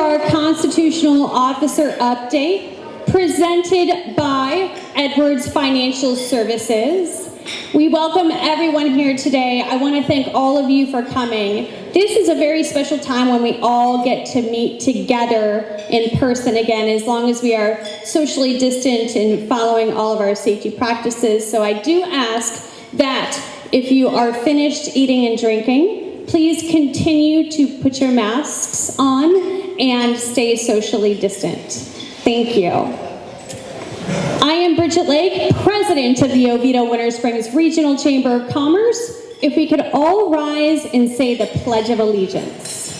our Constitutional Officer Update, presented by Edwards Financial Services. We welcome everyone here today. I want to thank all of you for coming. This is a very special time when we all get to meet together in person again, as long as we are socially distant and following all of our safety practices. So I do ask that if you are finished eating and drinking, please continue to put your masks on and stay socially distant. Thank you. I am Bridget Lake, President of the Oviedo Winter Springs Regional Chamber of Commerce. If we could all rise and say the Pledge of Allegiance.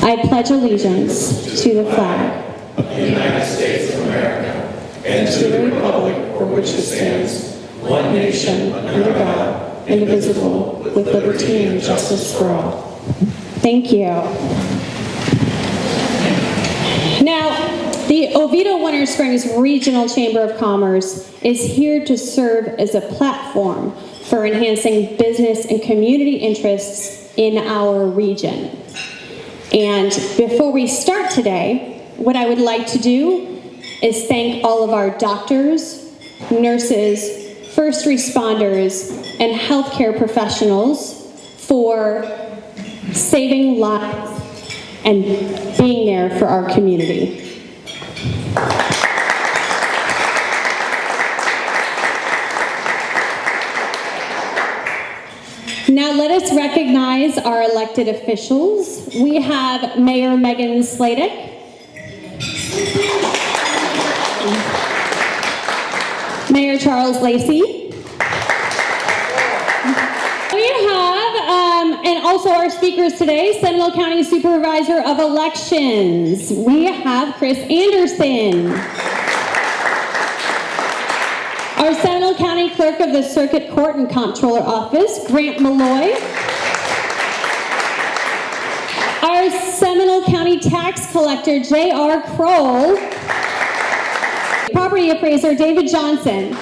I pledge allegiance to the flag of the United States of America and to the republic for which it stands, one nation under God, indivisible, with liberty and justice for all. Thank you. Now, the Oviedo Winter Springs Regional Chamber of Commerce is here to serve as a platform for enhancing business and community interests in our region. And before we start today, what I would like to do is thank all of our doctors, nurses, first responders, and healthcare professionals for saving lives and being there for our community. Now let us recognize our elected officials. We have Mayor Megan Sladek, Mayor Charles Lacey. We have, and also our speakers today, Seminole County Supervisor of Elections. We have Chris Anderson. Our Seminole County Clerk of the Circuit Court and Comptroller Office, Grant Malloy. Our Seminole County Tax Collector, J.R. Kroll. Property Appraiser, David Johnson.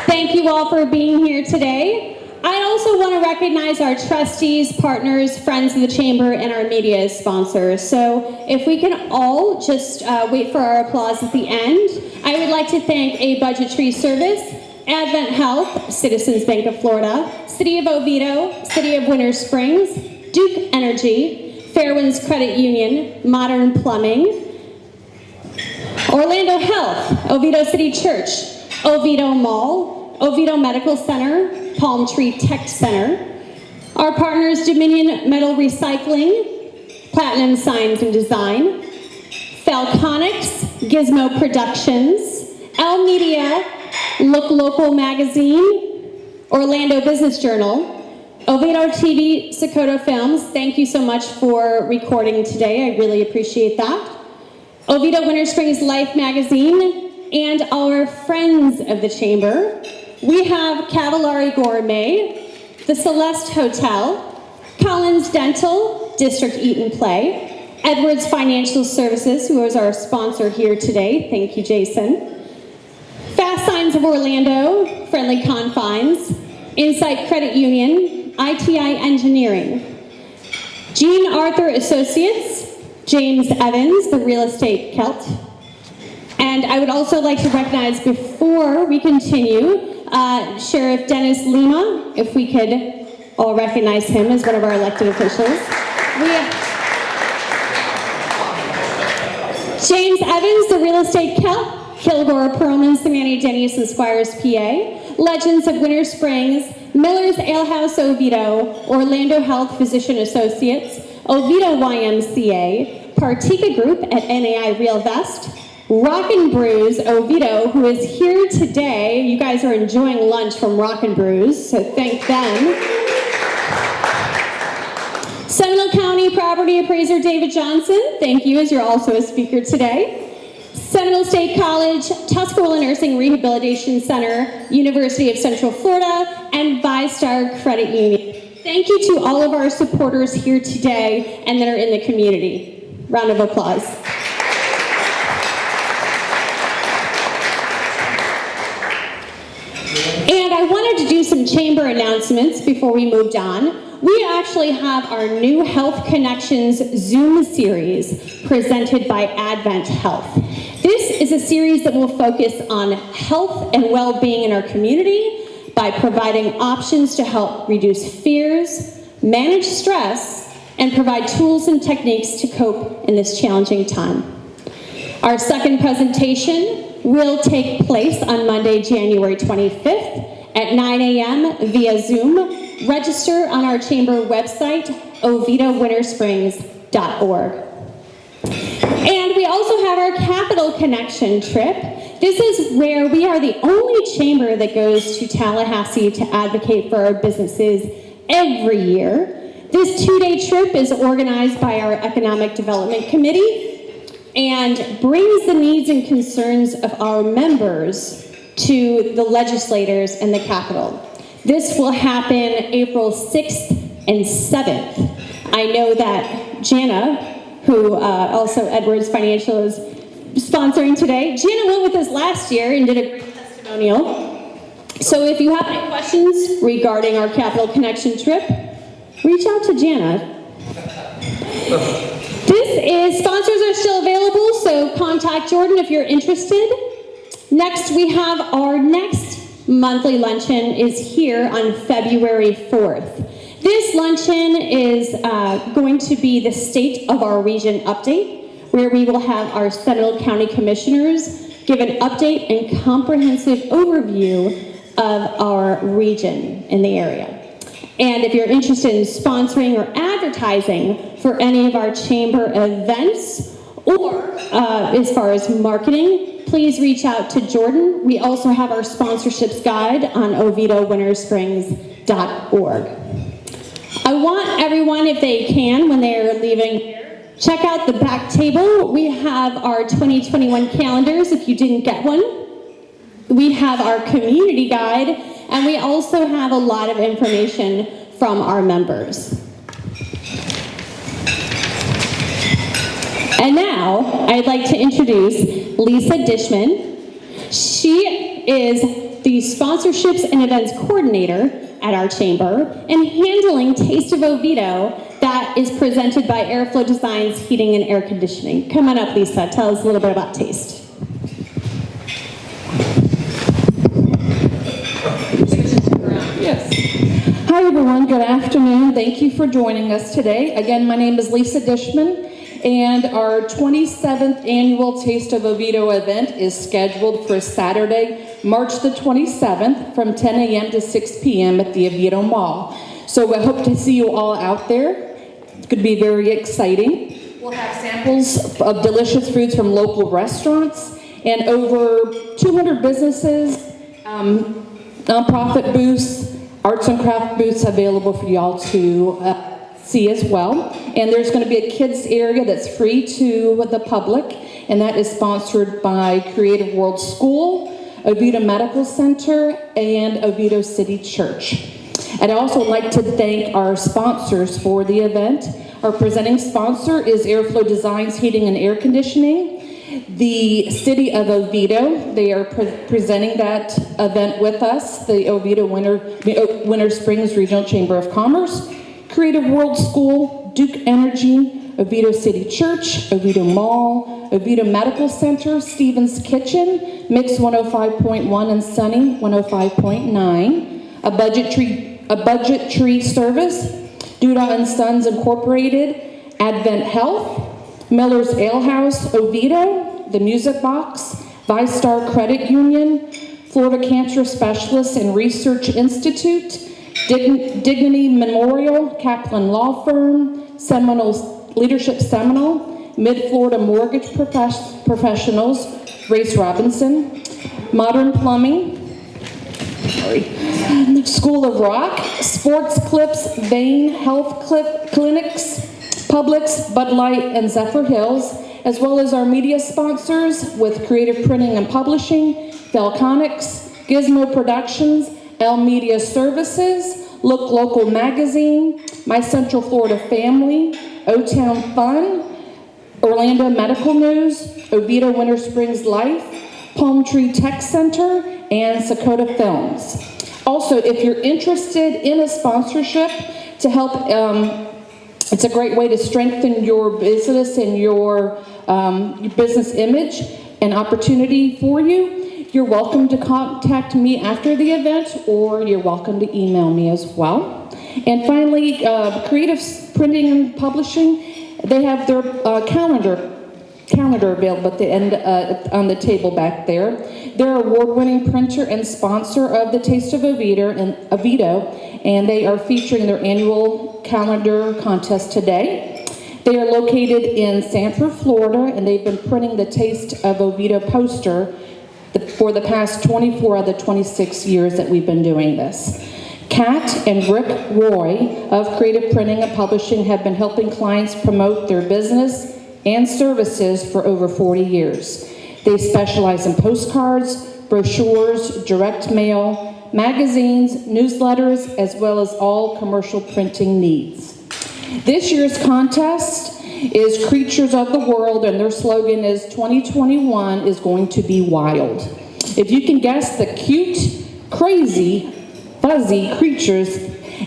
Thank you all for being here today. I also want to recognize our trustees, partners, friends of the Chamber, and our media sponsors. So if we can all just wait for our applause at the end. I would like to thank A Budgetary Service, Advent Health, Citizens Bank of Florida, City of Oviedo, City of Winter Springs, Duke Energy, Fairwinds Credit Union, Modern Plumbing, Orlando Health, Oviedo City Church, Oviedo Mall, Oviedo Medical Center, Palm Tree Tech Center, our partners Dominion Metal Recycling, Platinum Signs and Design, Falconics, Gizmo Productions, L Media, Look Local Magazine, Orlando Business Journal, Oviedo TV, Socoto Films, thank you so much for recording today, I really appreciate that. Oviedo Winter Springs Life Magazine, and our friends of the Chamber. We have Cavallari Gourmet, the Celeste Hotel, Collins Dental, District Eat and Play, Edwards Financial Services, who is our sponsor here today. Thank you, Jason. Fast Signs of Orlando, Friendly Confines, Insight Credit Union, ITI Engineering, Jean Arthur Associates, James Evans, the Real Estate Celt. And I would also like to recognize, before we continue, Sheriff Dennis Lima, if we could all recognize him as one of our elected officials. We have James Evans, the Real Estate Celt, Kilgore, Perlman, Samani, Dennis, and Squires, PA. Legends of Winter Springs, Miller's Ale House, Oviedo, Orlando Health Physician Associates, Oviedo YMCA, Partika Group at NAI Real Vest, Rockin' Brews Oviedo, who is here today. You guys are enjoying lunch from Rockin' Brews, so thank them. Seminole County Property Appraiser David Johnson, thank you, as you're also a speaker today. Seminole State College, Tuscarora Nursing Rehabilitation Center, University of Central Florida, and ViStar Credit Union. Thank you to all of our supporters here today and that are in the community. Round of applause. And I wanted to do some chamber announcements before we moved on. We actually have our new Health Connections Zoom series presented by Advent Health. This is a series that will focus on health and well-being in our community by providing options to help reduce fears, manage stress, and provide tools and techniques to cope in this challenging time. Our second presentation will take place on Monday, January 25th at 9 a.m. via Zoom. Register on our chamber website, oviedo-wintersprings.org. And we also have our Capital Connection trip. This is where we are the only chamber that goes to Tallahassee to advocate for our businesses every year. This 2-day trip is organized by our Economic Development Committee and brings the needs and concerns of our members to the legislators in the Capitol. This will happen April 6th and 7th. I know that Jana, who also Edwards Financial is sponsoring today, Jana went with us last year and did a great testimonial. So if you have any questions regarding our Capital Connection trip, reach out to Jana. Sponsors are still available, so contact Jordan if you're interested. Next, we have our next monthly luncheon is here on February 4th. This luncheon is going to be the State of Our Region update, where we will have our Seminole County Commissioners give an update and comprehensive overview of our region in the area. And if you're interested in sponsoring or advertising for any of our chamber events, or as far as marketing, please reach out to Jordan. We also have our sponsorships guide on OviedoWinterSprings.org. I want everyone, if they can, when they are leaving, check out the back table. We have our 2021 calendars if you didn't get one. We have our community guide, and we also have a lot of information from our members. And now, I'd like to introduce Lisa Dishman. She is the Sponsorships and Events Coordinator at our chamber and handling Taste of Oviedo that is presented by Airflow Designs Heating and Air Conditioning. Come on up, Lisa. Tell us a little bit about Taste. Yes. Hi, everyone. Good afternoon. Thank you for joining us today. Again, my name is Lisa Dishman, and our 27th annual Taste of Oviedo event is scheduled for Saturday, March the 27th from 10 a.m. to 6 p.m. at the Oviedo Mall. So I hope to see you all out there. It's going to be very exciting. We'll have samples of delicious foods from local restaurants and over 200 businesses, nonprofit booths, arts and craft booths available for y'all to see as well. And there's going to be a kids area that's free to the public, and that is sponsored by Creative World School, Oviedo Medical Center, and Oviedo City Church. I'd also like to thank our sponsors for the event. Our presenting sponsor is Airflow Designs Heating and Air Conditioning. The City of Oviedo, they are presenting that event with us, the Oviedo Winter Springs Regional Chamber of Commerce, Creative World School, Duke Energy, Oviedo City Church, Oviedo Mall, Oviedo Medical Center, Stevens Kitchen, Mix 105.1 and Sunny 105.9, a budget tree service, Duda and Sons Incorporated, Advent Health, Miller's Ale House, Oviedo, The Music Box, ViStar Credit Union, Florida Cancer Specialists and Research Institute, Dignity Memorial, Kaplan Law Firm, Leadership Seminole, Mid-Florida Mortgage Professionals, Race Robinson, Modern Plumbing, School of Rock, Sports Clips, Vane Health Clinics, Publix, Bud Light, and Zephyr Hills, as well as our media sponsors with Creative Printing and Publishing, Falconics, Gizmo Productions, L Media Services, Look Local Magazine, My Central Florida Family, O-Town Fun, Orlando Medical News, Oviedo Winter Springs Life, Palm Tree Tech Center, and Sakota Films. Also, if you're interested in a sponsorship to help, it's a great way to strengthen your business and your business image and opportunity for you. You're welcome to contact me after the event, or you're welcome to email me as well. And finally, Creative Printing and Publishing, they have their calendar available at the end on the table back there. They're award-winning printer and sponsor of the Taste of Oviedo, and they are featuring their annual calendar contest today. They are located in Sanford, Florida, and they've been printing the Taste of Oviedo poster for the past 24 of the 26 years that we've been doing this. Kat and Rick Roy of Creative Printing and Publishing have been helping clients promote their business and services for over 40 years. They specialize in postcards, brochures, direct mail, magazines, newsletters, as well as all commercial printing needs. This year's contest is Creatures of the World, and their slogan is 2021 is going to be wild. If you can guess the cute, crazy, fuzzy creatures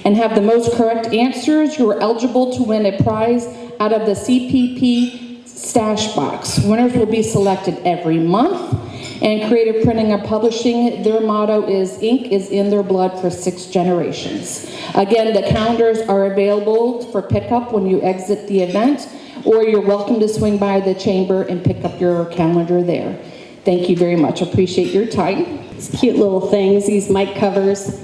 and have the most correct answers, you are eligible to win a prize out of the CPP stash box. Winners will be selected every month. And Creative Printing and Publishing, their motto is ink is in their blood for 6 generations. Again, the calendars are available for pickup when you exit the event, or you're welcome to swing by the chamber and pick up your calendar there. Thank you very much. Appreciate your time. These cute little things, these mic covers.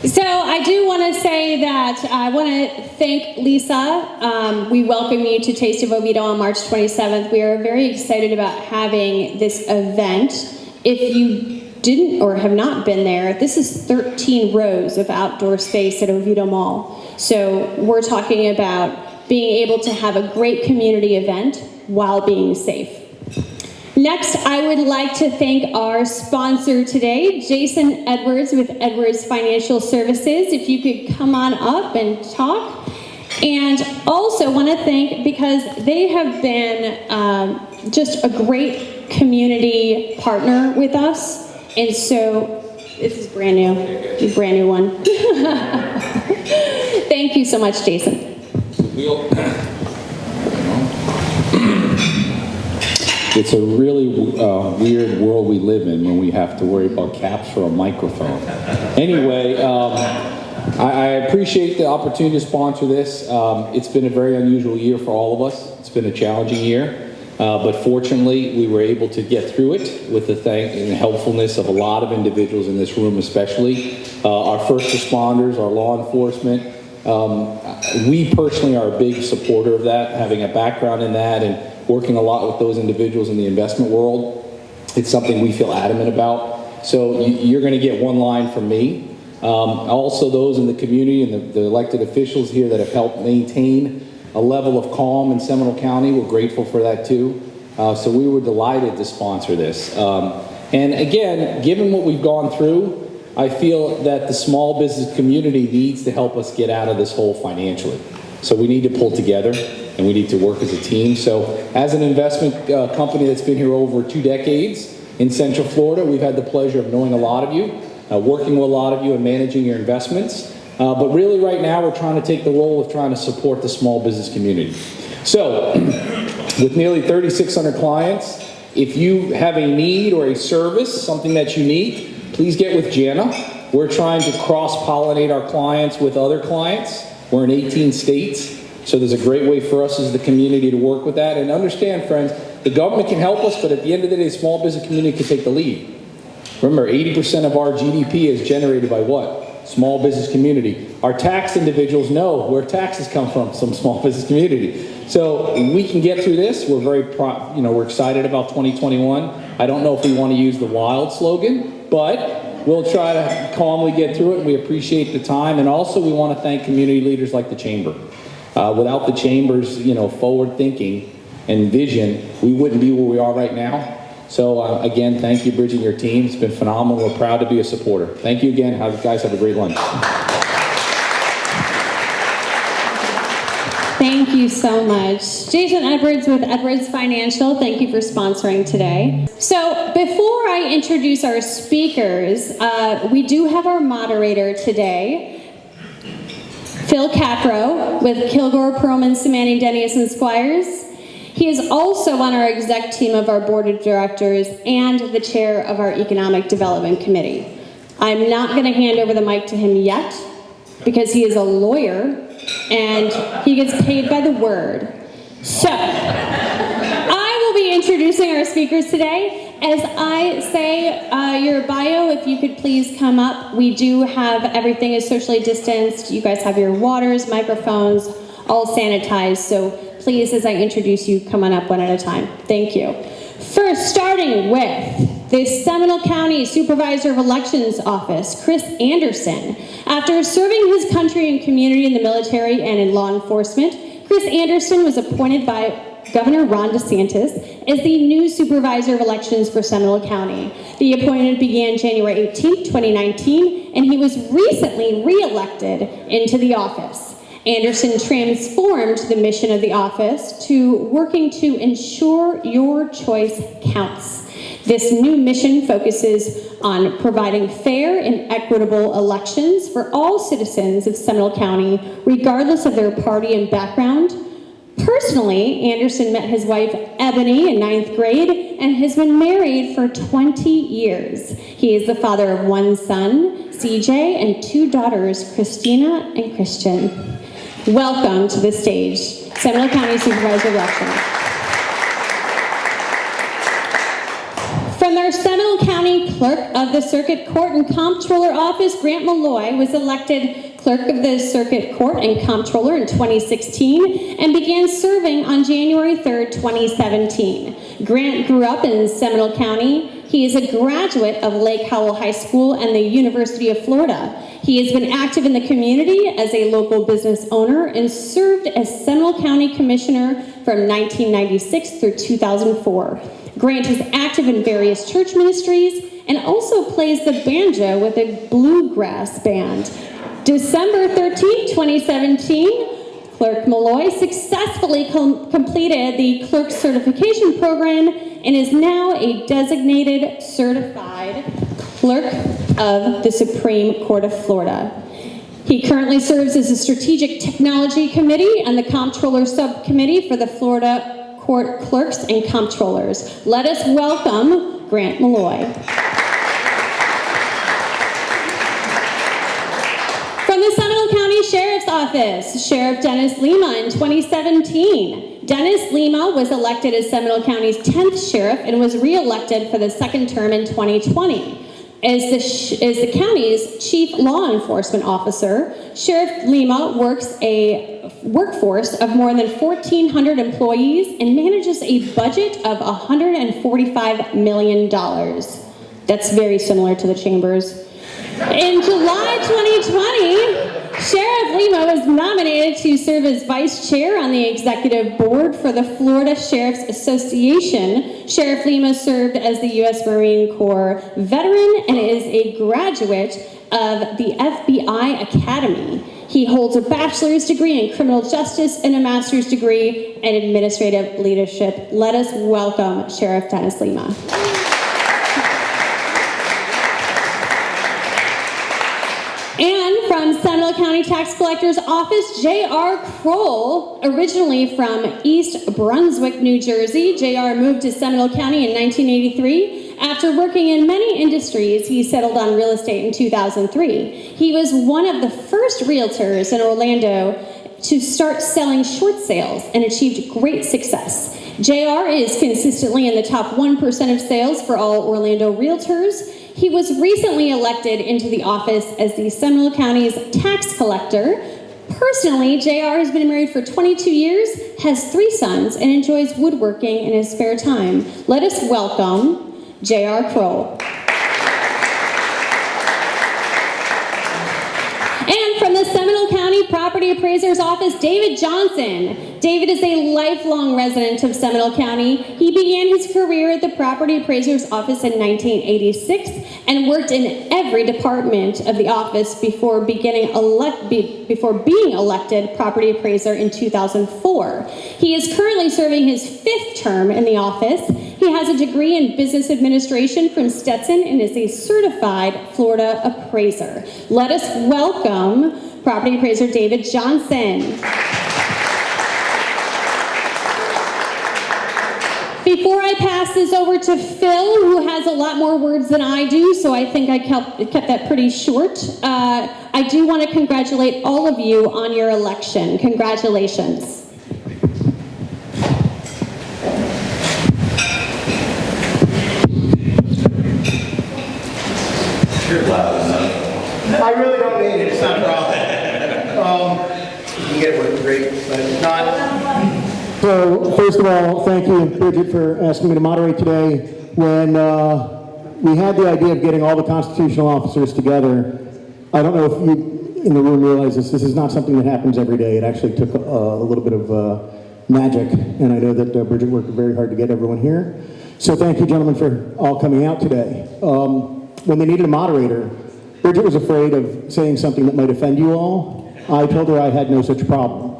So I do want to say that I want to thank Lisa. We welcome you to Taste of Oviedo on March 27th. We are very excited about having this event. If you didn't or have not been there, this is 13 rows of outdoor space at Oviedo Mall. So we're talking about being able to have a great community event while being safe. Next, I would like to thank our sponsor today, Jason Edwards with Edwards Financial Services. If you could come on up and talk. And also want to thank, because they have been just a great community partner with us. And so, this is brand new one. Thank you so much, Jason. It's a really weird world we live in when we have to worry about caps for a microphone. Anyway, I appreciate the opportunity to sponsor this. It's been a very unusual year for all of us. It's been a challenging year, but fortunately we were able to get through it with the thank and helpfulness of a lot of individuals in this room, especially our first responders, our law enforcement. We personally are a big supporter of that, having a background in that and working a lot with those individuals in the investment world. It's something we feel adamant about. So you're going to get one line from me. Also those in the community and the elected officials here that have helped maintain a level of calm in Seminole County, we're grateful for that too. So we were delighted to sponsor this. And again, given what we've gone through, I feel that the small business community needs to help us get out of this hole financially. So we need to pull together and we need to work as a team. So as an investment company that's been here over 2 decades in Central Florida, we've had the pleasure of knowing a lot of you, working with a lot of you and managing your investments. But really right now we're trying to take the role of trying to support the small business community. So with nearly 3,600 clients, if you have a need or a service, something that's unique, please get with Jana. We're trying to cross-pollinate our clients with other clients. We're in 18 states. So there's a great way for us as the community to work with that. And understand, friends, the government can help us, but at the end of the day, the small business community can take the lead. Remember, 80% of our GDP is generated by what? Small business community. Our tax individuals know where taxes come from small business community. So we can get through this. We're very we're excited about 2021. I don't know if we want to use the wild slogan, but we'll try to calmly get through it. We appreciate the time. And also we want to thank community leaders like the Chamber. Without the Chamber's, forward thinking and vision, we wouldn't be where we are right now. So again, thank you, Bridget, and your team. It's been phenomenal. We're proud to be a supporter. Thank you again. Guys, have a great lunch. Thank you so much. Jason Edwards with Edwards Financial, thank you for sponsoring today. So before I introduce our speakers, we do have our moderator today, Phil Capro with Kilgore, Perlman, Samani, Dennis, and Squires. He is also on our exec team of our board of directors and the chair of our economic development committee. I'm not going to hand over the mic to him yet because he is a lawyer and he gets paid by the word. So, I will be introducing our speakers today. As I say your bio, if you could please come up. We do have everything is socially distanced. You guys have your waters, microphones, all sanitized. So please, as I introduce you, come on up one at a time. Thank you. First, starting with the Seminole County Supervisor of Elections Office, Chris Anderson. After serving his country and community in the military and in law enforcement, Chris Anderson was appointed by Governor Ron DeSantis as the new Supervisor of Elections for Seminole County. The appointment began January 18, 2019, and he was recently re-elected into the office. Anderson transformed the mission of the office to working to ensure your choice counts. This new mission focuses on providing fair and equitable elections for all citizens of Seminole County, regardless of their party and background. Personally, Anderson met his wife Ebony in 9th grade and has been married for 20 years. He is the father of one son, CJ, and 2 daughters, Christina and Christian. Welcome to the stage, Seminole County Supervisor of Elections. From our Seminole County Clerk of the Circuit Court and Comptroller Office, Grant Malloy was elected Clerk of the Circuit Court and Comptroller in 2016 and began serving on January 3rd, 2017. Grant grew up in Seminole County. He is a graduate of Lake Howell High School and the University of Florida. He has been active in the community as a local business owner and served as Seminole County Commissioner from 1996 through 2004. Grant is active in various church ministries and also plays the banjo with a bluegrass band. December 13, 2017, Clerk Malloy successfully completed the clerk certification program and is now a designated certified clerk of the Supreme Court of Florida. He currently serves as the Strategic Technology Committee and the Comptroller Subcommittee for the Florida Court Clerks and Comptrollers. Let us welcome Grant Malloy. From the Seminole County Sheriff's Office, Sheriff Dennis Lima in 2017. Dennis Lima was elected as Seminole County's 10th sheriff and was re-elected for the second term in 2020. As the county's chief law enforcement officer, Sheriff Lima works a workforce of more than 1,400 employees and manages a budget of $145 million. That's very similar to the Chambers. In July 2020, Sheriff Lima was nominated to serve as vice chair on the executive board for the Florida Sheriff's Association. Sheriff Lima served as the U.S. Marine Corps veteran and is a graduate of the FBI Academy. He holds a bachelor's degree in criminal justice and a master's degree in administrative leadership. Let us welcome Sheriff Dennis Lima. And from Seminole County Tax Collector's Office, J.R. Kroll, originally from East Brunswick, New Jersey. J.R. moved to Seminole County in 1983. After working in many industries, he settled on real estate in 2003. He was one of the first realtors in Orlando to start selling short sales and achieved great success. JR is consistently in the top 1% of sales for all Orlando realtors. He was recently elected into the office as the Seminole County's tax collector. Personally, JR has been married for 22 years, has 3 sons, and enjoys woodworking in his spare time. Let us welcome J.R. Kroll. And from the Seminole County Property Appraiser's Office, David Johnson. David is a lifelong resident of Seminole County. He began his career at the Property Appraiser's Office in 1986 and worked in every department of the office before being elected Property Appraiser in 2004. He is currently serving his 5th term in the office. He has a degree in business administration from Stetson and is a certified Florida appraiser. Let us welcome Property Appraiser David Johnson. Before I pass this over to Phil, who has a lot more words than I do, so I think I kept that pretty short, I do want to congratulate all of you on your election. Congratulations. You're loud enough. I really don't need it. It's not a problem. You can get it working great, but it's not. So, first of all, thank you, Bridget, for asking me to moderate today. When we had the idea of getting all the constitutional officers together, I don't know if you in the room realize this is not something that happens every day. It actually took a little bit of magic, and I know that Bridget worked very hard to get everyone here. So thank you, gentlemen, for all coming out today. When they needed a moderator, Bridget was afraid of saying something that might offend you all. I told her I had no such problem.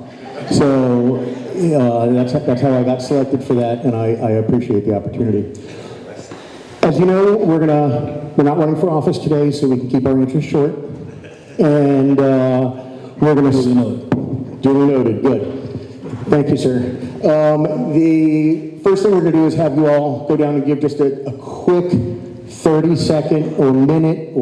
So that's how I got selected for that, and I appreciate the opportunity. As you know, we're not running for office today, so we can keep our interest short. And we're going to... Duly noted. Good. Thank you, sir. The first thing we're going to do is have you all go down and give just a quick 30-second or minute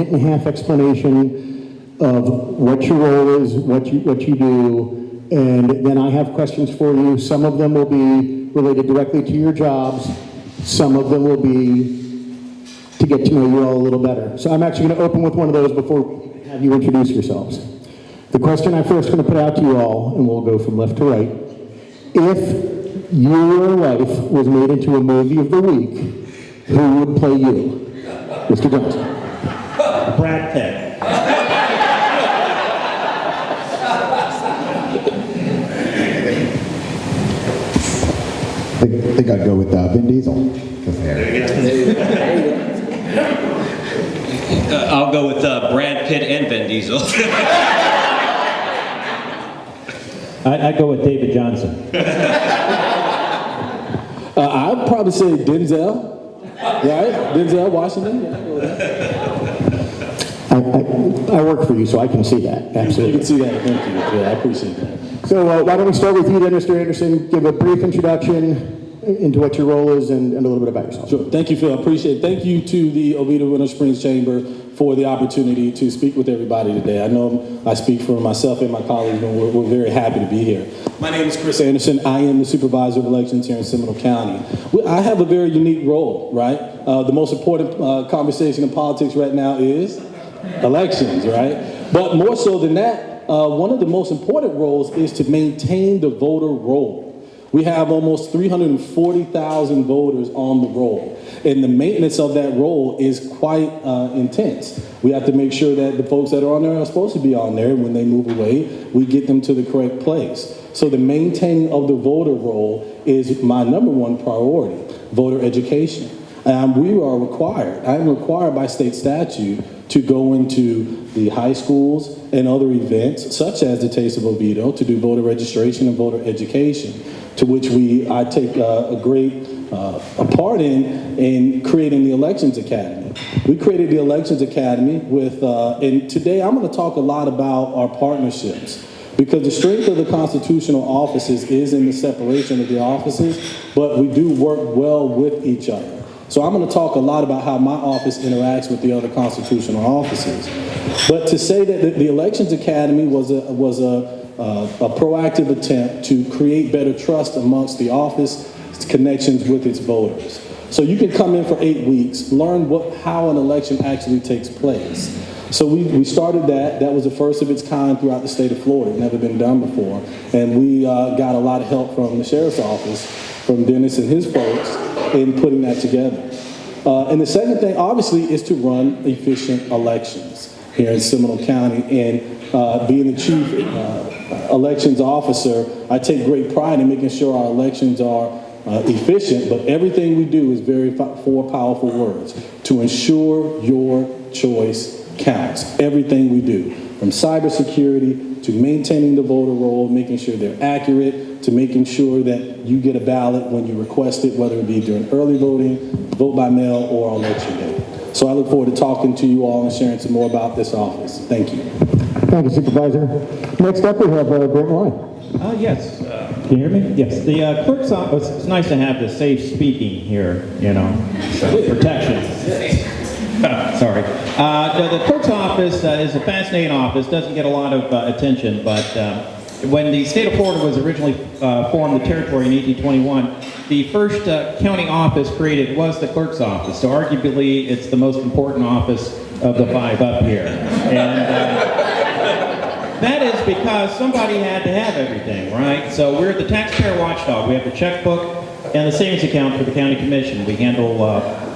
and a half explanation of what your role is, what you do, and then I have questions for you. Some of them will be related directly to your jobs. Some of them will be to get to know you all a little better. So I'm actually going to open with one of those before we have you introduce yourselves. The question I'm first going to put out to you all, and we'll go from left to right, if your life was made into a movie of the week, who would play you? Mr. Johnson. Brad Pitt. I think I'd go with Vin Diesel. I'll go with Brad Pitt and Vin Diesel. I'd go with David Johnson. I'd probably say Denzel. Right? Denzel Washington? I work for you, so I can see that. Absolutely. You can see that. Thank you. Yeah, I appreciate that. So why don't we start with you then, Mr. Anderson. Give a brief introduction into what your role is and a little bit about yourself. Sure. Thank you, Phil. I appreciate it. Thank you to the Oviedo Winter Springs Chamber for the opportunity to speak with everybody today. I know I speak for myself and my colleagues, and we're very happy to be here. My name is Chris Anderson. I am the Supervisor of Elections here in Seminole County. I have a very unique role, right? The most important conversation in politics right now is elections, right? But more so than that, one of the most important roles is to maintain the voter roll. We have almost 340,000 voters on the roll, and the maintenance of that roll is quite intense. We have to make sure that the folks that are on there are supposed to be on there. When they move away, we get them to the correct place. So the maintaining of the voter roll is my number one priority, voter education. We are required, I am required by state statute to go into the high schools and other events, such as the Taste of Oviedo, to do voter registration and voter education, to which I take a great a part in creating the Elections Academy. We created the Elections Academy with, and today I'm going to talk a lot about our partnerships, because the strength of the constitutional offices is in the separation of the offices, but we do work well with each other. So I'm going to talk a lot about how my office interacts with the other constitutional offices. But to say that the Elections Academy was a proactive attempt to create better trust amongst the office connections with its voters. So you can come in for 8 weeks, learn how an election actually takes place. So we started that. That was the first of its kind throughout the state of Florida. Never been done before. And we got a lot of help from the sheriff's office, from Dennis and his folks, in putting that together. And the second thing, obviously, is to run efficient elections. here in Seminole County. And being the chief elections officer, I take great pride in making sure our elections are efficient, but everything we do is four powerful words: to ensure your choice counts. Everything we do, from cybersecurity to maintaining the voter roll, making sure they're accurate, to making sure that you get a ballot when you request it, whether it be during early voting, vote by mail, or on election day. So I look forward to talking to you all and sharing some more about this office. Thank you. Thank you, Supervisor. Next up, we have Brent Ryan. Yes. Can you hear me? Yes. The clerk's office, it's nice to have the safe speaking here, you know, protection. Sorry. The clerk's office is a fascinating office, doesn't get a lot of attention, but when the state of Florida was originally formed, the territory in 1821, the first county office created was the clerk's office. So arguably, it's the most important office of the 5 up here. And that is because somebody had to have everything, right? So we're the taxpayer watchdog. We have the checkbook and the savings account for the county commission. We handle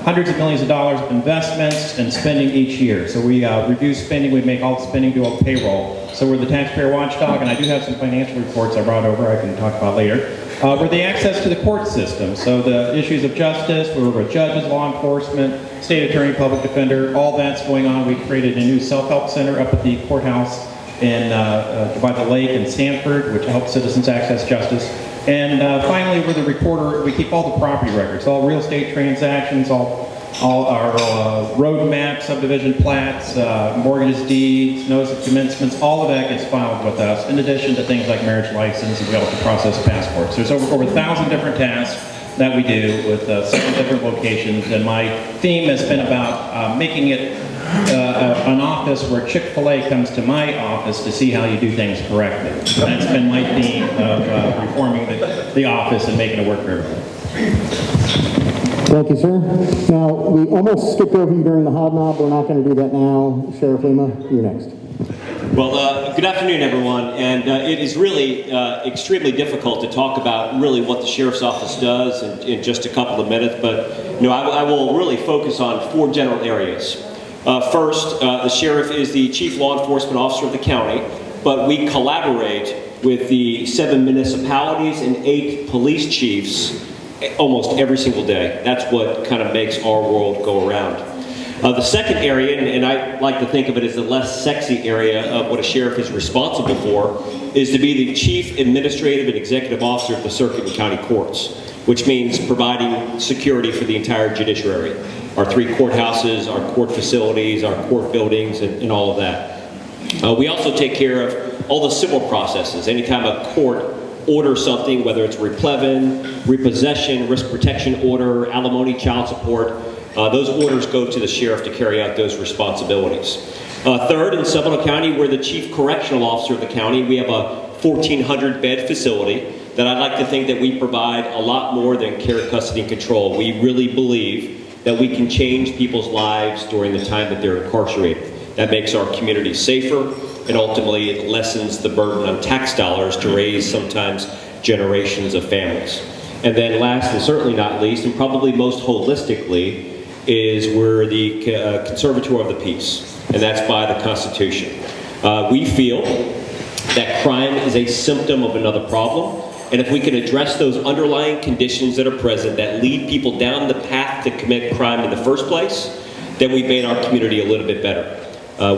hundreds of millions of dollars of investments and spending each year. So we review spending, we make all the spending, do all the payroll. So we're the taxpayer watchdog, and I do have some financial reports I brought over I can talk about later. We're the access to the court system. So the issues of justice, we're with judges, law enforcement, state attorney, public defender, all that's going on. We created a new self-help center up at the courthouse in by the lake in Sanford, which helps citizens access justice. And finally, we're the recorder. We keep all the property records, all real estate transactions, all our road maps, subdivision plats, mortgages, deeds, notice of commencements, all of that gets filed with us, in addition to things like marriage license, and we also process passports. There's over 1,000 different tasks that we do with 7 different locations, and my theme has been about making it an office where Chick-fil-A comes to my office to see how you do things correctly. That's been my theme of reforming the office and making it work for everyone. Thank you, sir. Now, we almost skipped over you during the hobnob. We're not going to do that now. Sheriff Lima, you're next. Well, good afternoon, everyone. And it is really extremely difficult to talk about really what the sheriff's office does in just a couple of minutes. But I will really focus on 4 general areas. First, the sheriff is the chief law enforcement officer of the county, but we collaborate with the 7 municipalities and 8 police chiefs almost every single day. That's what kind of makes our world go around. The second area, and I like to think of it as the less sexy area of what a sheriff is responsible for, is to be the chief administrative and executive officer of the circuit and county courts, which means providing security for the entire judiciary. Our 3 courthouses, our court facilities, our court buildings, and all of that. We also take care of all the civil processes. Anytime a court orders something, whether it's replevin, repossession, risk protection order, alimony, child support, those orders go to the sheriff to carry out those responsibilities. Third, in Seminole County, we're the chief correctional officer of the county. We have a 1,400-bed facility that I'd like to think that we provide a lot more than care, custody, and control. We really believe that we can change people's lives during the time that they're incarcerated. That makes our community safer, and ultimately it lessens the burden on tax dollars to raise sometimes generations of families. And then last and certainly not least, and probably most holistically, is we're the conservator of the peace, and that's by the Constitution. We feel that crime is a symptom of another problem, and if we can address those underlying conditions that are present that lead people down the path to commit crime in the first place, then we've made our community a little bit better.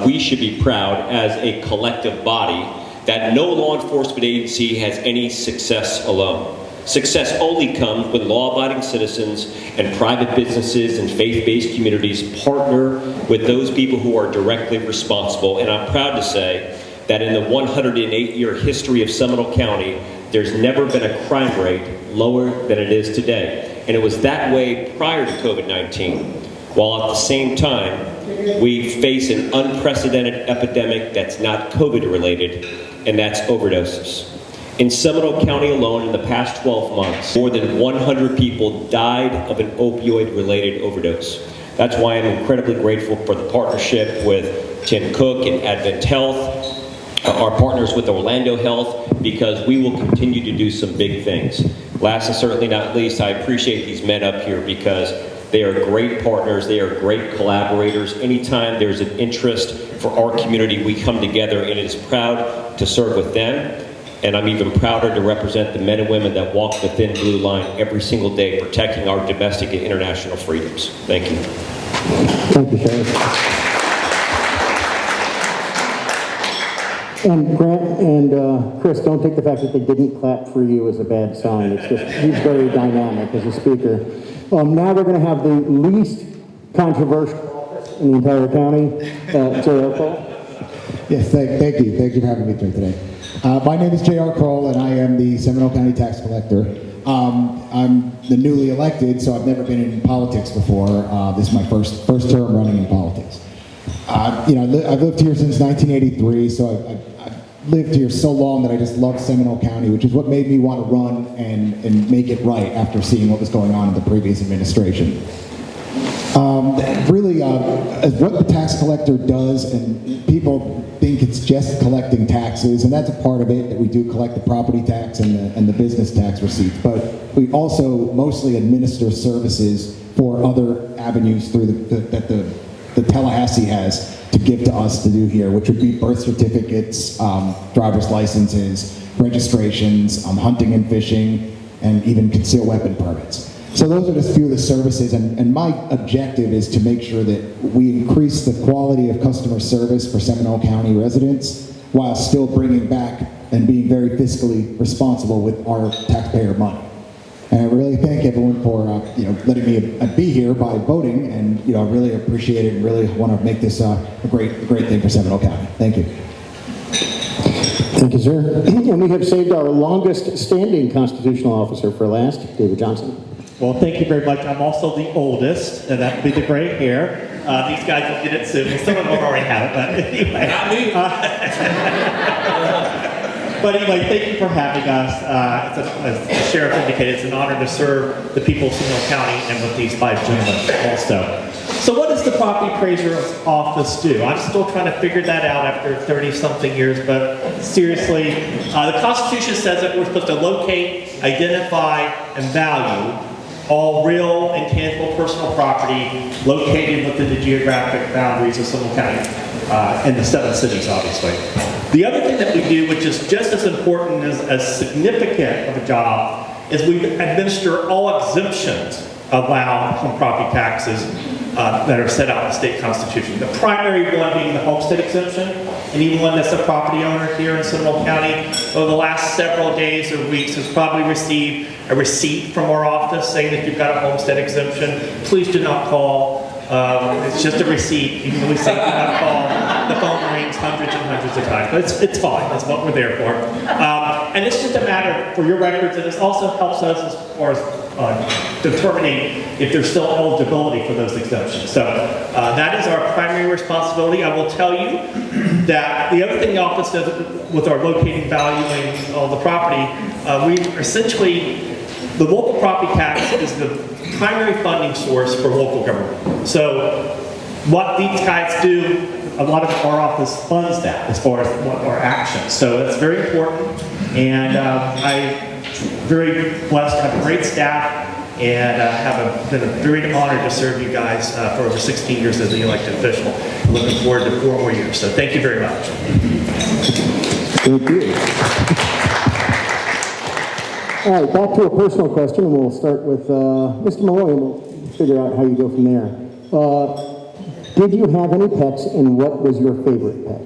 We should be proud as a collective body that no law enforcement agency has any success alone. Success only comes when law-abiding citizens and private businesses and faith-based communities partner with those people who are directly responsible. And I'm proud to say that in the 108-year history of Seminole County, there's never been a crime rate lower than it is today. And it was that way prior to COVID-19, while at the same time, we face an unprecedented epidemic that's not COVID-related, and that's overdoses. In Seminole County alone, in the past 12 months, more than 100 people died of an opioid-related overdose. That's why I'm incredibly grateful for the partnership with Tim Cook and Advent Health, our partners with Orlando Health, because we will continue to do some big things. Last and certainly not least, I appreciate these men up here because they are great partners, they are great collaborators. Anytime there's an interest for our community. We come together and it is proud to serve with them. And I'm even prouder to represent the men and women that walk the thin blue line every single day, protecting our domestic and international freedoms. Thank you. Thank you, Sheriff. And Grant and Chris, don't take the fact that they didn't clap for you as a bad sign. It's just, he's very dynamic as a speaker. Now we're going to have the least controversial office in the entire county, J.R. Cole. Yes, thank you. Thank you for having me here today. My name is J.R. Kroll, and I am the Seminole County Tax Collector. I'm the newly elected, so I've never been in politics before. This is my first term running in politics. You know, I've lived here since 1983, so I've lived here so long that I just love Seminole County, which is what made me want to run and make it right after seeing what was going on in the previous administration. Really, what the tax collector does, and people think it's just collecting taxes, and that's a part of it, that we do collect the property tax and the business tax receipts, but we also mostly administer services for other avenues through that the Tallahassee has to give to us to do here, which would be birth certificates, driver's licenses, registrations, hunting and fishing, and even concealed weapon permits. So those are just a few of the services, and my objective is to make sure that we increase the quality of customer service for Seminole County residents while still bringing back and being very fiscally responsible with our taxpayer money. And I really thank everyone for letting me be here by voting, and I really appreciate it and really want to make this a great thing for Seminole County. Thank you. Thank you, sir. And we have saved our longest standing constitutional officer for last, David Johnson. Well, thank you very much. I'm also the oldest, and that would be the gray hair. These guys will get it soon. Some of them already have it, but anyway. Not me. But anyway, thank you for having us. As the sheriff indicated, it's an honor to serve the people of Seminole County and with these five gentlemen also. So what does the property appraiser's office do? I'm still trying to figure that out after 30-something years, but seriously, the Constitution says that we're supposed to locate, identify, and value all real and tangible personal property located within the geographic boundaries of Seminole County and the 7 cities, obviously. The other thing that we do, which is just as important as significant of a job, is we administer all exemptions allowed from property taxes that are set out in the state constitution. The primary one being the homestead exemption. Anyone that's a property owner here in Seminole County over the last several days or weeks has probably received a receipt from our office saying that you've got a homestead exemption. Please do not call. It's just a receipt. Even though we say do not call, the phone rings hundreds and hundreds of times. But it's fine. That's what we're there for. And it's just a matter for your records, and it also helps us as far as determining if there's still eligibility for those exemptions. So that is our primary responsibility. I will tell you that the other thing the office does with our locating, valuing all the property, we essentially, the local property tax is the primary funding source for local government. So what these guys do, a lot of our office funds that as far as what our actions. So that's very important, and I'm very blessed to have a great staff and been a very honored to serve you guys for over 16 years as the elected official. I'm looking forward to 4 more years. So thank you very much. Thank you. All right, back to a personal question, and we'll start with Mr. Malloy, and we'll figure out how you go from there. Did you have any pets, and what was your favorite pet?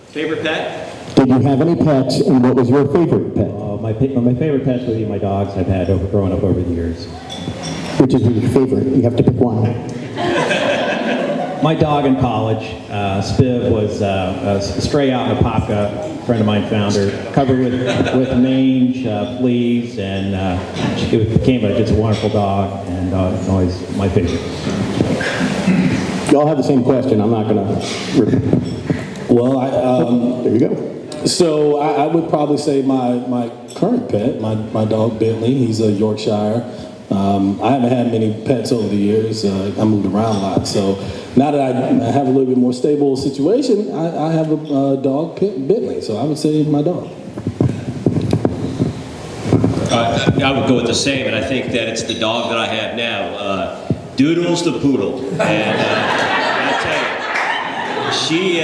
Favorite pet? Did you have any pets, and what was your favorite pet? My favorite pets would be my dogs I've had growing up over the years. Which is your favorite? You have to pick one. My dog in college, Spiv, was a stray out in Apopka. A friend of mine found her, covered with mange, fleas, and it became just a wonderful dog, and it's always my favorite. Y'all have the same question. I'm not going to. Well, there you go. So I would probably say my current pet, my dog Bentley. He's a Yorkshire. I haven't had many pets over the years. I moved around a lot. So now that I have a little bit more stable situation, I have a dog, Bentley. So I would say my dog. I would go with the same, and I think that it's the dog that I have now. Doodles the poodle. And I tell you, she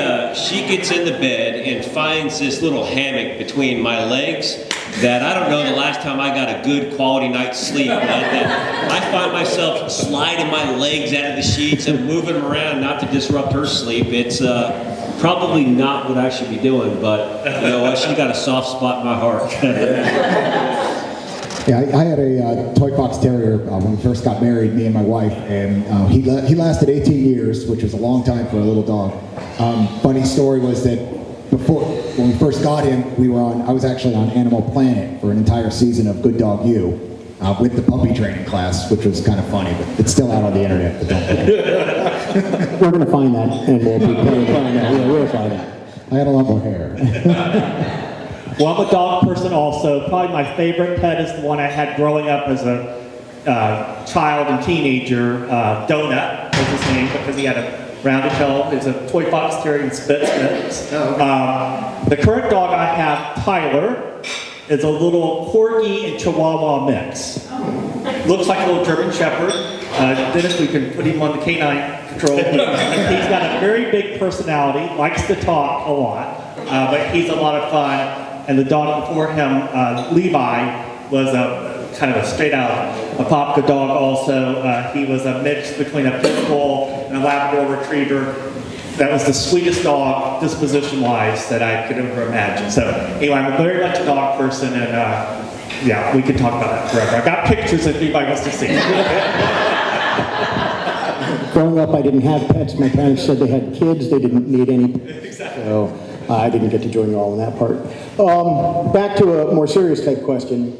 gets in the bed and finds this little hammock between my legs that I don't know the last time I got a good quality night's sleep. I find myself sliding my legs out of the sheets and moving them around not to disrupt her sleep. It's probably not what I should be doing, but you know what? She got a soft spot in my heart. Yeah, I had a toy fox terrier when we first got married, me and my wife, and he lasted 18 years, which was a long time for a little dog. Funny story was that when we first got him, I was actually on Animal Planet for an entire season of Good Dog U with the puppy training class, which was kind of funny, but it's still out on the internet. But don't forget. We're gonna find that, and we'll be paying for that. Yeah, we'll find that. I had a lot more hair. Well, I'm a dog person also. Probably my favorite pet is the one I had growing up as a child and teenager. Donut was his name because he had a rounded tail. It's a toy fox terrier and spits. The current dog I have, Tyler, is a little corgi and chihuahua mix. Looks like a little German shepherd. Dennis, we can put him on the canine patrol. He's got a very big personality, likes to talk a lot, but he's a lot of fun. And the dog before him, Levi, was a kind of a straight out Apopka dog also. He was a mix between a pit bull and a Labrador retriever. That was the sweetest dog, disposition-wise, that I could ever imagine. So anyway, I'm very much a dog person, and yeah, we could talk about that forever. I got pictures if anybody wants to see. Growing up, I didn't have pets. My parents said they had kids. They didn't need any. Exactly. So I didn't get to join you all in that part. Back to a more serious type question.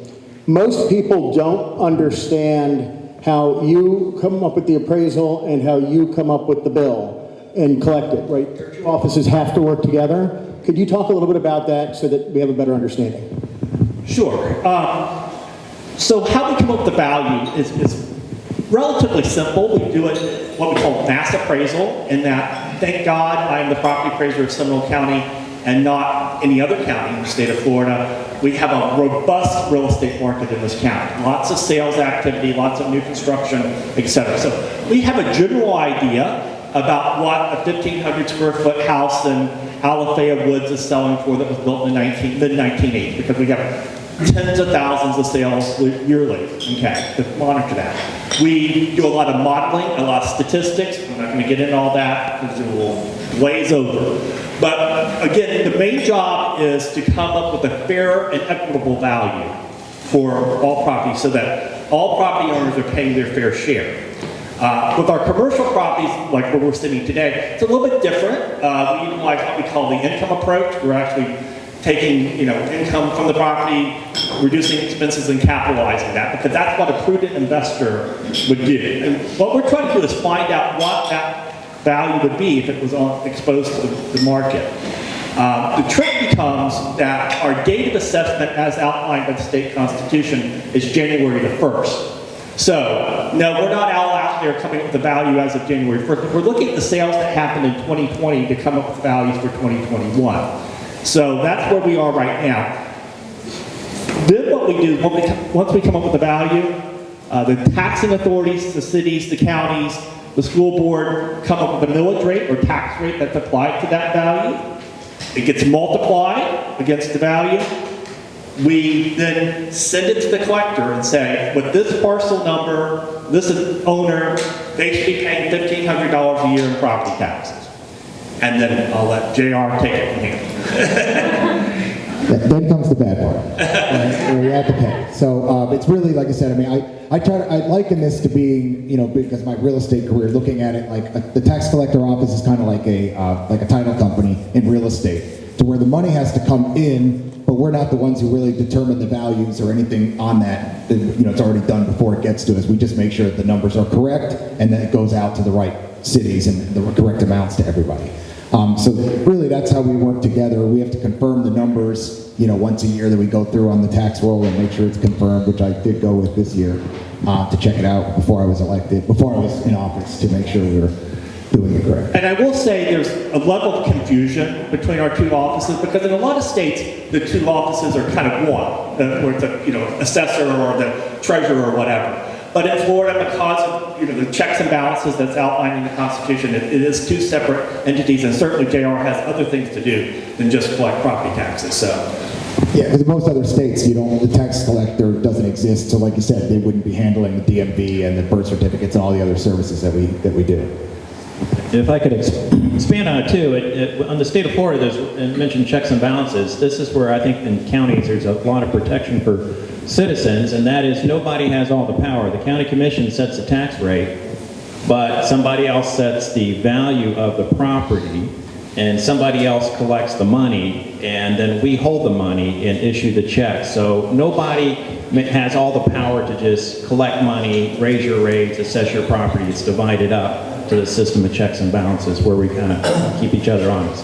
Most people don't understand how you come up with the appraisal and how you come up with the bill and collect it, right? Your two offices have to work together. Could you talk a little bit about that so that we have a better understanding? Sure. So how we come up with the value is relatively simple. We do it what we call mass appraisal, in that, thank God, I am the property appraiser of Seminole County and not any other county in the state of Florida. We have a robust real estate market in this county. Lots of sales activity, lots of new construction, etc. So we have a general idea about what a 1,500 square foot house in Alafaya Woods is selling for that was built in the mid-1980s, because we have tens of thousands of sales yearly, okay, to monitor that. We do a lot of modeling, a lot of statistics. I'm not going to get into all that because it will glaze over. But again, the main job is to come up with a fair and equitable value for all properties so that all property owners are paying their fair share. With our commercial properties, like where we're sitting today, it's a little bit different. We utilize what we call the income approach. We're actually taking income from the property, reducing expenses, and capitalizing that, because that's what a prudent investor would do. And what we're trying to do is find out what that value would be if it was exposed to the market. The trick becomes that our date of assessment, as outlined by the state constitution, is January the 1st. So, no, we're not all out there coming up with the value as of January 1st. We're looking at the sales that happened in 2020 to come up with values for 2021. So that's where we are right now. Then what we do, once we come up with the value, the taxing authorities, the cities, the counties, the school board come up with a millage rate or tax rate that's applied to that value. It gets multiplied against the value. We then send it to the collector and say, with this parcel number, this owner, they should be paying $1,500 a year in property taxes. And then I'll let JR take it from here. Then comes the bad part, where you have to pay. So it's really, like I said, I mean, I liken this to being, because my real estate career, looking at it like the tax collector office is kind of like a title company in real estate, to where the money has to come in, but we're not the ones who really determine the values or anything on that. It's already done before it gets to us. We just make sure that the numbers are correct, and then it goes out to the right cities and the correct amounts to everybody. So really, that's how we work together. We have to confirm the numbers, once a year that we go through on the tax roll and make sure it's confirmed, which I did go with this year to check it out before I was in office, to make sure we were doing it correct. And I will say there's a level of confusion between our two offices, because in a lot of states, the two offices are kind of one, where it's assessor or the treasurer or whatever. But in Florida, because of the checks and balances that's outlined in the Constitution, it is two separate entities, and certainly JR has other things to do than just collect property taxes. So. Yeah, because in most other states, the tax collector doesn't exist. So like you said, they wouldn't be handling the DMV and the birth certificates and all the other services that we do. If I could expand on it too, on the state of Florida, there's mentioned checks and balances. This is where I think in counties there's a lot of protection for citizens, and that is nobody has all the power. The county commission sets the tax rate, but somebody else sets the value of the property, and somebody else collects the money, and then we hold the money and issue the check. So nobody has all the power to just collect money, raise your rates, assess your property. It's divided up to the system of checks and balances where we kind of keep each other honest.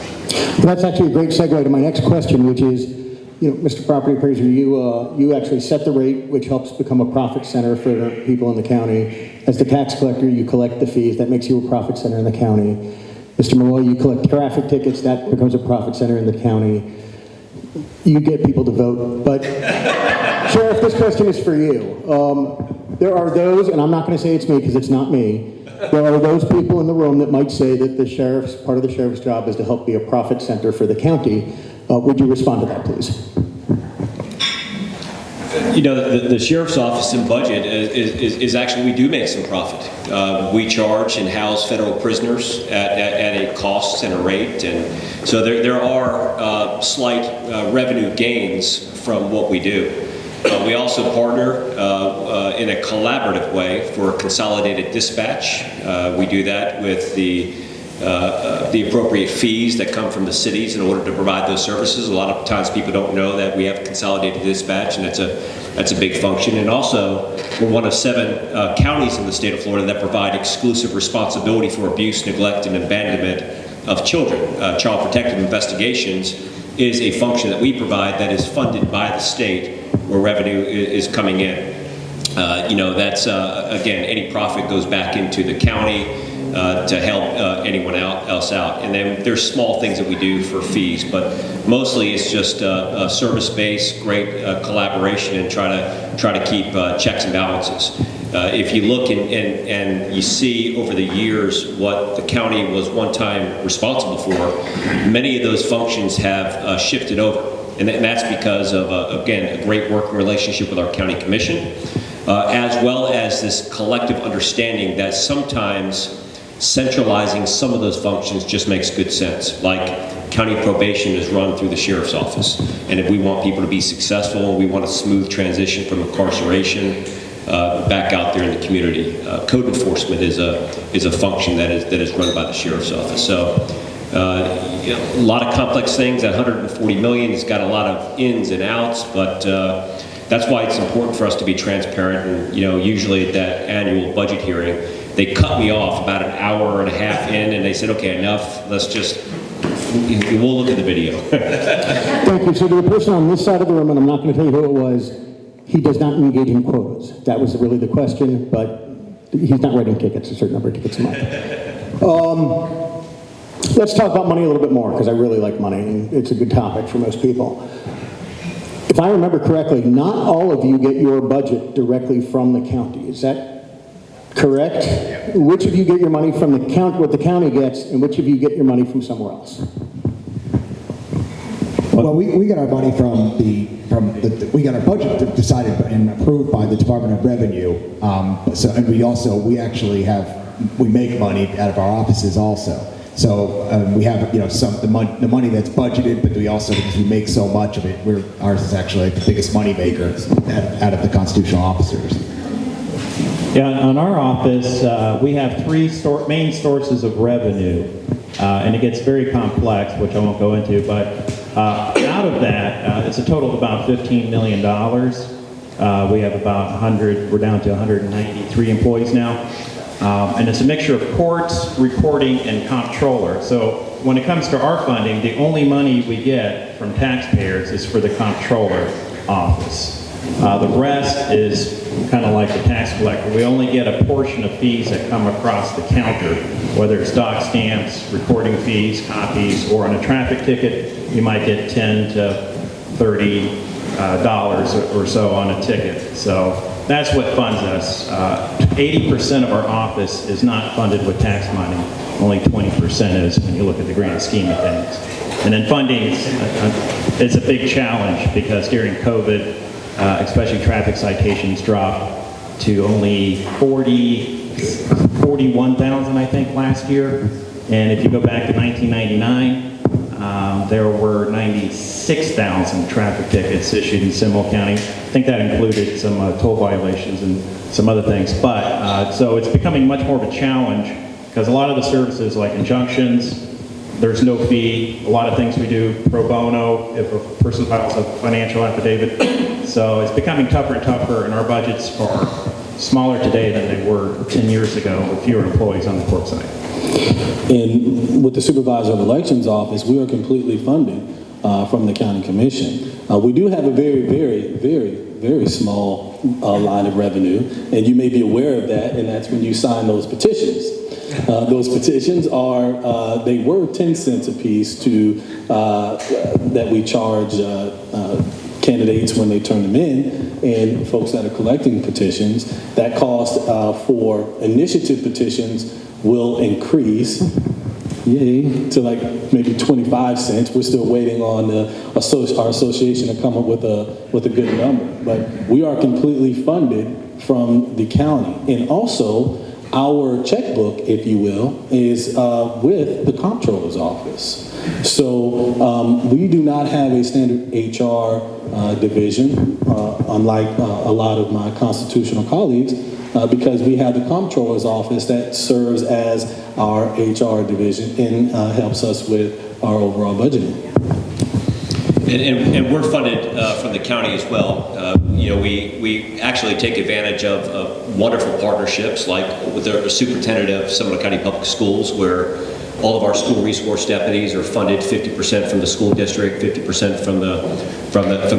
Well, that's actually a great segue to my next question, which is, Mr. Property Appraiser, you actually set the rate, which helps become a profit center for people in the county. As the tax collector, you collect the fees. That makes you a profit center in the county. Mr. Malloy, you collect traffic tickets. That becomes a profit center in the county. You get people to vote. But, Sheriff, this question is for you. There are those, and I'm not going to say it's me because it's not me, there are those people in the room that might say that part of the sheriff's job is to help be a profit center for the county. Would you respond to that, please? The sheriff's office and budget is actually, we do make some profit. We charge and house federal prisoners at a cost and a rate, and so there are slight revenue gains from what we do. We also partner in a collaborative way for consolidated dispatch. We do that with the appropriate fees that come from the cities in order to provide those services. A lot of times people don't know that we have consolidated dispatch, and that's a big function. And also, we're one of 7 counties in the state of Florida that provide exclusive responsibility for abuse, neglect, and abandonment of children. Child protective investigations is a function that we provide that is funded by the state, where revenue is coming in. That's, again, any profit goes back into the county to help anyone else out. And then there's small things that we do for fees, but mostly it's just service-based, great collaboration, and try to keep checks and balances. If you look and you see over the years what the county was one time responsible for, many of those functions have shifted over. And that's because of, again, a great working relationship with our county commission, as well as this collective understanding that sometimes centralizing some of those functions just makes good sense. Like county probation is run through the sheriff's office. And if we want people to be successful, we want a smooth transition from incarceration back out there in the community. Code enforcement is a function that is run by the sheriff's office. So. A lot of complex things. That 140 million has got a lot of ins and outs, but that's why it's important for us to be transparent. And usually at that annual budget hearing, they cut me off about an hour and a half in, and they said, "Okay, enough. We'll look at the video." Thank you. So to the person on this side of the room, and I'm not going to tell you who it was, he does not engage in quotas. That was really the question, but he's not writing tickets, a certain number of tickets a month. Let's talk about money a little bit more, because I really like money, and it's a good topic for most people. If I remember correctly, not all of you get your budget directly from the county. Is that correct? Yeah. Which of you get your money from the county, what the county gets, and which of you get your money from somewhere else? Well, we get our money we got our budget decided and approved by the Department of Revenue. We make money out of our offices also. So we have the money that's budgeted, but we also, because we make so much of it, ours is actually the biggest money maker out of the constitutional officers. Yeah, on our office, we have 3 main sources of revenue, and it gets very complex, which I won't go into, but out of that, it's a total of about $15 million. We have about 100, we're down to 193 employees now. And it's a mixture of courts, reporting, and comptroller. So when it comes to our funding, the only money we get from taxpayers is for the comptroller office. The rest is kind of like the tax collector. We only get a portion of fees that come across the counter, whether it's dock stamps, recording fees, copies, or on a traffic ticket, you might get $10 to $30 or so on a ticket. So that's what funds us. 80% of our office is not funded with tax money. Only 20% is when you look at the grand scheme of things. And then funding is a big challenge because during COVID, especially traffic citations dropped to only 41,000, I think, last year. And if you go back to 1999, there were 96,000 traffic tickets issued in Seminole County. I think that included some toll violations and some other things. But so it's becoming much more of a challenge because a lot of the services like injunctions, there's no fee. A lot of things we do pro bono if a person files a financial affidavit. So it's becoming tougher and tougher, and our budgets are smaller today than they were 10 years ago with fewer employees on the court side. And with the Supervisor of Elections Office, we are completely funded from the County Commission. We do have a very small line of revenue, and you may be aware of that, and that's when you sign those petitions. Those petitions are, they were 10 cents a piece to, that we charge candidates when they turn them in, and folks that are collecting petitions. That cost for initiative petitions will increase, to like maybe 25 cents. We're still waiting on our association to come up with a good number, but we are completely funded from the county. And also, our checkbook, if you will, is with the Comptroller's Office. So we do not have a standard HR division, unlike a lot of my constitutional colleagues, because we have the Comptroller's Office that serves as our HR division and helps us with our overall budgeting. And we're funded from the county as well. We actually take advantage of wonderful partnerships like with the superintendent of Seminole County Public Schools, where all of our school resource deputies are funded 50% from the school district, 50% from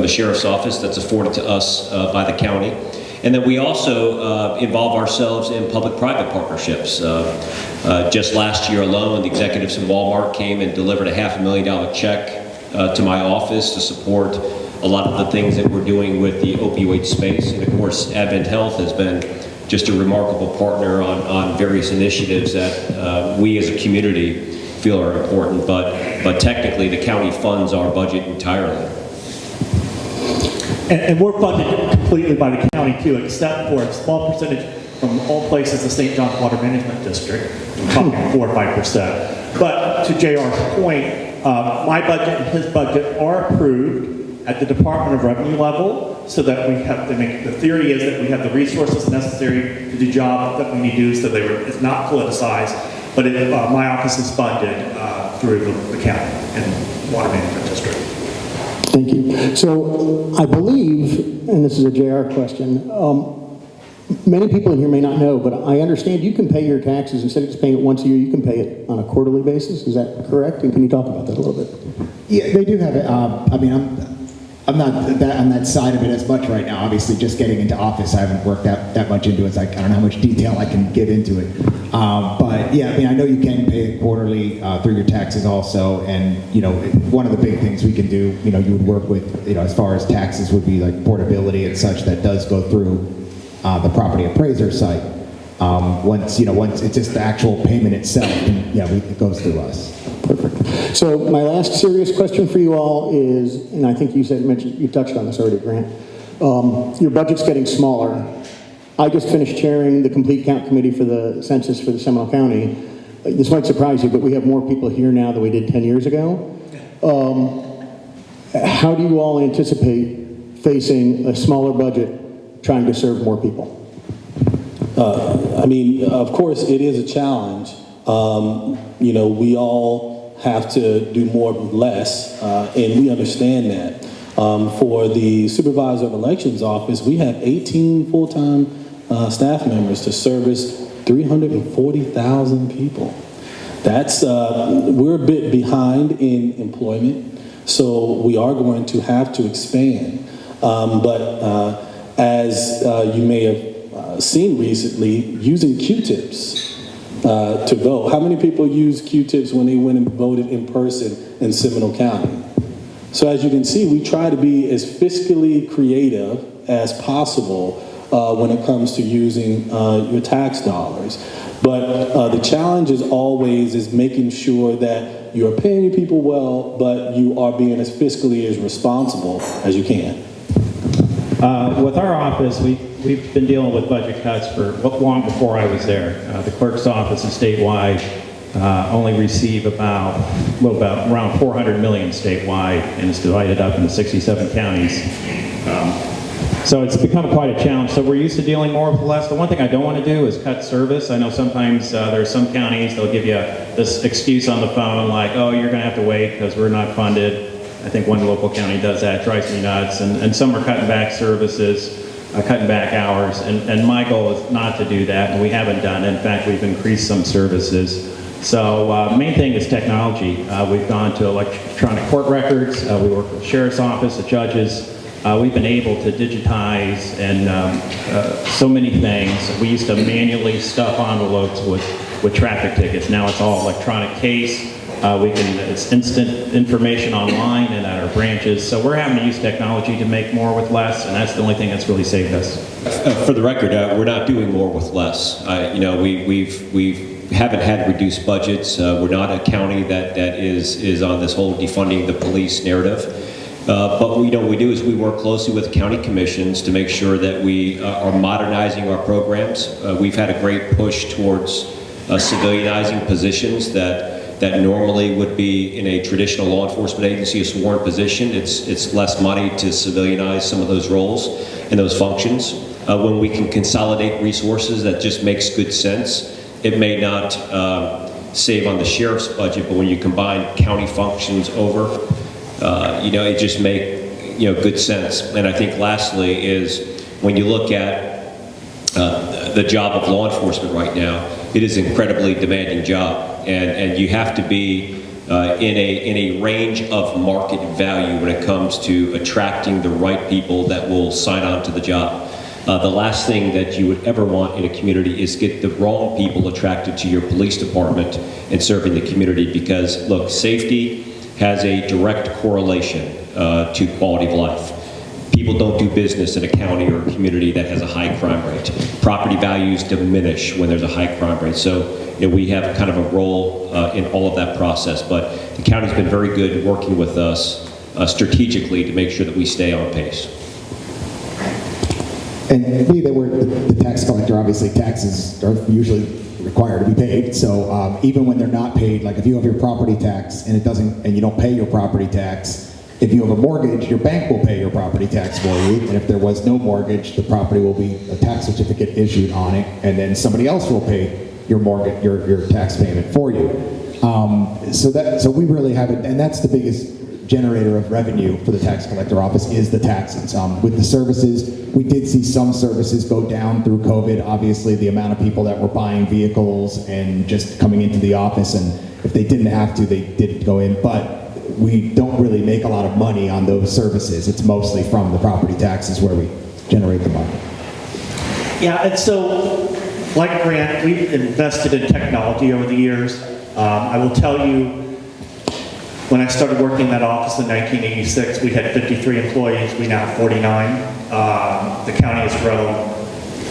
the sheriff's office. That's afforded to us by the county. And then we also involve ourselves in public-private partnerships. Just last year alone, the executives from Walmart came and delivered a $500,000 check to my office to support a lot of the things that we're doing with the opioid space. And of course, Advent Health has been just a remarkable partner on various initiatives that we as a community feel are important, but technically the county funds our budget entirely. And we're funded completely by the county too, except for a small percentage from all places, the St. John's Water Management District, we're talking 4 or 5%. But to JR's point, my budget and his budget are approved at the Department of Revenue level, so that we have to make, the theory is that we have the resources necessary to do the job that we need to do, so it's not politicized, but my office is funded through the county and Water Management District. Thank you. So I believe, and this is a JR question, many people in here may not know, but I understand you can pay your taxes, instead of just paying it once a year, you can pay it on a quarterly basis. Is that correct? And can you talk about that a little bit? Yeah, they do have it. I mean, I'm not on that side of it as much right now. Obviously, just getting into office, I haven't worked that much into it. So I don't know how much detail I can get into it. But yeah, I mean, I know you can pay it quarterly through your taxes also. And, one of the big things we can do, you would work with, as far as taxes would be like portability and such that does go through the property appraiser site. Once it's just the actual payment itself, and it goes through us. Perfect. So my last serious question for you all is, and I think you touched on this already, Grant. Your budget's getting smaller. I just finished chairing the Complete Count Committee for the census for the Seminole County. This might surprise you, but we have more people here now than we did 10 years ago. How do you all anticipate facing a smaller budget trying to serve more people? I mean, of course, it is a challenge. We all have to do more with less, and we understand that. For the Supervisor of Elections Office, we have 18 full-time staff members to service 340,000 people. We're a bit behind in employment, so we are going to have to expand. But as you may have seen recently, using Q-tips to vote. How many people used Q-tips when they went and voted in person in Seminole County? So as you can see, we try to be as fiscally creative as possible when it comes to using your tax dollars. But the challenge is always making sure that you're paying your people well, but you are being as fiscally as responsible as you can. With our office, we've been dealing with budget cuts for long before I was there. The clerk's office is statewide. Only receive about around 400 million statewide, and it's divided up into 67 counties. So it's become quite a challenge. So we're used to dealing more with less. The one thing I don't want to do is cut service. I know sometimes there are some counties, they'll give you this excuse on the phone like, oh, you're going to have to wait because we're not funded. I think one local county does that. It drives me nuts. And some are cutting back services, cutting back hours. And my goal is not to do that, and we haven't done it. In fact, we've increased some services. So the main thing is technology. We've gone to electronic court records. We work with the sheriff's office, the judges. We've been able to digitize and so many things. We used to manually stuff envelopes with traffic tickets. Now it's all electronic case. It's instant information online and at our branches. So we're having to use technology to make more with less, and that's the only thing that's really saved us. For the record, we're not doing more with less. We haven't had reduced budgets. We're not a county that is on this whole defunding the police narrative. But what we do is we work closely with county commissions to make sure that we are modernizing our programs. We've had a great push towards civilianizing positions that normally would be in a traditional law enforcement agency, a sworn position. It's less money to civilianize some of those roles and those functions. When we can consolidate resources, that just makes good sense. It may not save on the sheriff's budget, but when you combine county functions over, it just make good sense. And I think lastly is when you look at the job of law enforcement right now, it is an incredibly demanding job, and you have to be in a range of market value when it comes to attracting the right people that will sign on to the job. The last thing that you would ever want in a community is get the wrong people attracted to your police department and serving the community, because look, safety has a direct correlation to quality of life. People don't do business in a county or a community that has a high crime rate. Property values diminish when there's a high crime rate. So we have kind of a role in all of that process. But the county's been very good working with us strategically to make sure that we stay on pace. And we that were the tax collector, obviously taxes are usually required to be paid. So even when they're not paid, like if you have your property tax and you don't pay your property tax, if you have a mortgage, your bank will pay your property tax for you. And if there was no mortgage, the property will be a tax certificate issued on it, and then somebody else will pay your mortgage, your tax payment for you. So we really have it, and that's the biggest generator of revenue for the tax collector office is the taxes. With the services, we did see some services go down through COVID. Obviously, the amount of people that were buying vehicles and just coming into the office, and if they didn't have to, they didn't go in. But we don't really make a lot of money on those services. It's mostly from the property taxes where we generate the money. Yeah, and so, like Grant, we've invested in technology over the years. I will tell you, when I started working in that office in 1986, we had 53 employees. We now have 49. The county has grown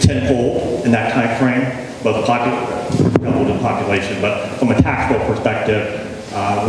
tenfold in that time frame, both doubled in population, but from a taxable perspective,